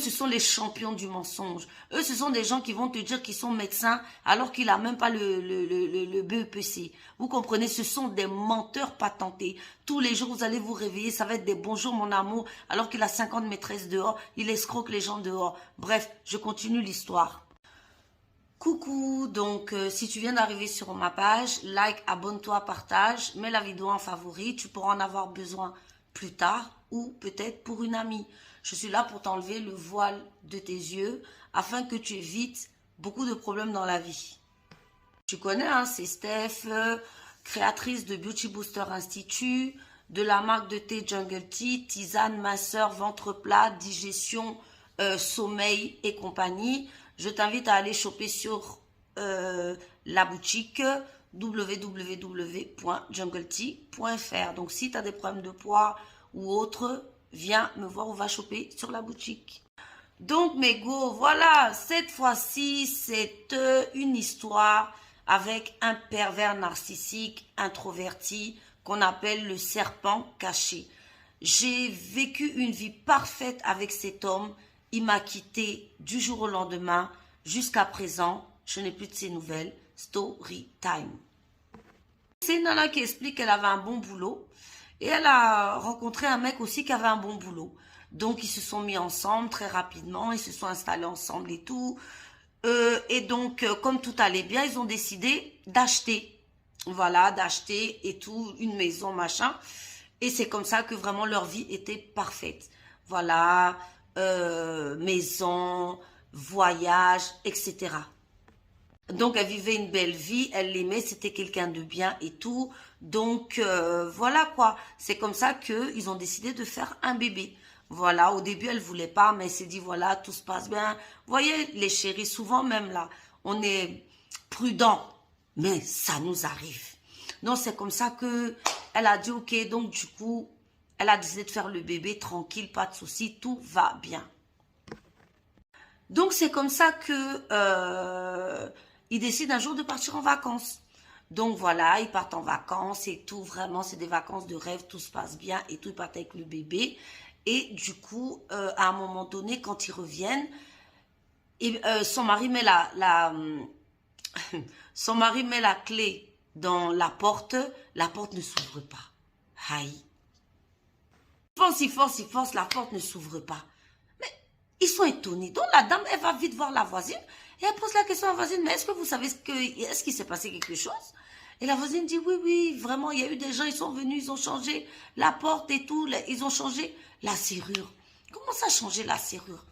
ce sont les champions du mensonge. Eux, ce sont des gens qui vont te dire qu'ils sont médecins alors qu'il n'a même pas le BEPC. Vous comprenez, ce sont des menteurs patentés. Tous les jours, vous allez vous réveiller, ça va être des bonjours mon amour, alors qu'il a 50 maîtresses dehors, il escroque les gens dehors. Bref, je continue l'histoire. Coucou, donc si tu viens d'arriver sur ma page, like, abonne-toi, partage, mets la vidéo en favori, tu pourras en avoir besoin plus tard ou peut-être pour une amie. Je suis là pour t'enlever le voile de tes yeux afin que tu évites beaucoup de problèmes dans la vie. Tu connais, hein, c'est Steph, créatrice de Beauty Booster Institute, de la marque de thé Jungle Tea, tisane, minceur, ventre plat, digestion, sommeil et compagnie. Je t'invite à aller choper sur la boutique www.jungletea.fr. Donc, si tu as des problèmes de poids ou autre, viens me voir ou va choper sur la boutique. Donc, mes go, voilà, cette fois-ci, c'est une histoire avec un pervers narcissique introverti qu'on appelle le serpent caché. J'ai vécu une vie parfaite avec cet homme. Il m'a quitté du jour au lendemain. Jusqu'à présent, je n'ai plus de ses nouvelles. Story time. C'est une nana qui explique qu'elle avait un bon boulot. Et elle a rencontré un mec aussi qui avait un bon boulot. Donc, ils se sont mis ensemble très rapidement. Ils se sont installés ensemble et tout. Et donc, comme tout allait bien, ils ont décidé d'acheter. Voilà, d'acheter et tout, une maison, machin. Et c'est comme ça que vraiment leur vie était parfaite. Voilà, maison, voyage, etc. Donc, elle vivait une belle vie, elle l'aimait, c'était quelqu'un de bien et tout. Donc, voilà quoi. C'est comme ça qu'ils ont décidé de faire un bébé. Voilà, au début, elle voulait pas, mais elle s'est dit, voilà, tout se passe bien. Vous voyez, les chéris, souvent même là, on est prudent, mais ça nous arrive. Donc, c'est comme ça que elle a dit, ok, donc du coup, elle a décidé de faire le bébé tranquille, pas de souci, tout va bien. Donc, c'est comme ça que ils décident un jour de partir en vacances. Donc, voilà, ils partent en vacances et tout, vraiment, c'est des vacances de rêve, tout se passe bien et tout, ils partent avec le bébé. Et du coup, à un moment donné, quand ils reviennent, et, son mari met son mari met la clé dans la porte ne s'ouvre pas. Aïe. Il force, la porte ne s'ouvre pas. Mais ils sont étonnés. Donc la dame, elle va vite voir la voisine et elle pose la question à la voisine, mais est-ce que vous savez est-ce qu'il s'est passé quelque chose? Et la voisine dit, oui, oui, vraiment, il y a eu des gens, ils sont venus, ils ont changé la porte et tout, ils ont changé la serrure. Comment ça, changer la serrure?